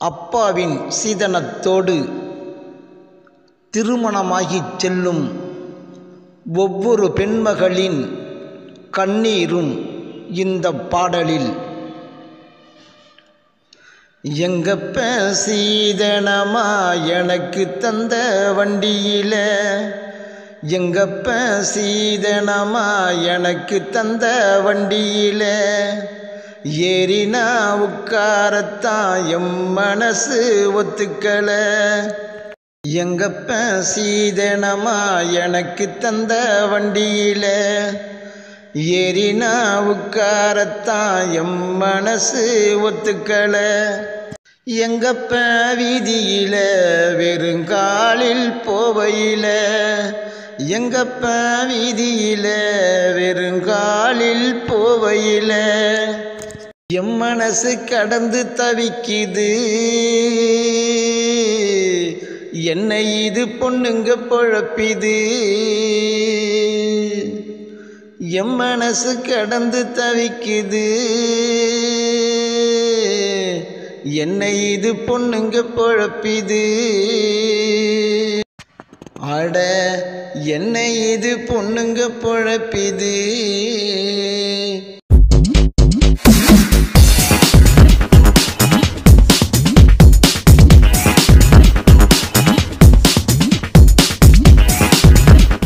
அப்பாவின் சீதனத்தோடு திருமணமாகிச் செல்லும் ஒவ்வொரு பெண்மகளின் கண்ணீரும் இந்த பாடலில். எங்கப்ப சீதனமா எனக்கு தந்த வண்டியில, எங்கப்ப சீதனமா எனக்கு தந்த வண்டியில, ஏறினா உட்காரத்தான் எம் மனசு ஒத்துக்கல. எங்கப்ப சீதனமா எனக்கு தந்த வண்டியில, ஏறினா உட்காரத்தான் எம் மனசு ஒத்துக்கல. எங்கப்ப வீதியில வெறுங்காலில் போவையில, எங்கப்ப வீதியில வெறுங்காலில் போவையில, எம் மனசு கடந்து தவிக்குது. என்னை இது பொண்ணுங்க பொழப்பிது. எம் மனசு கடந்து தவிக்குது. என்னை இது பொண்ணுங்க பொழப்பிது. அட என்னை இது பொண்ணுங்க பொழப்பிது.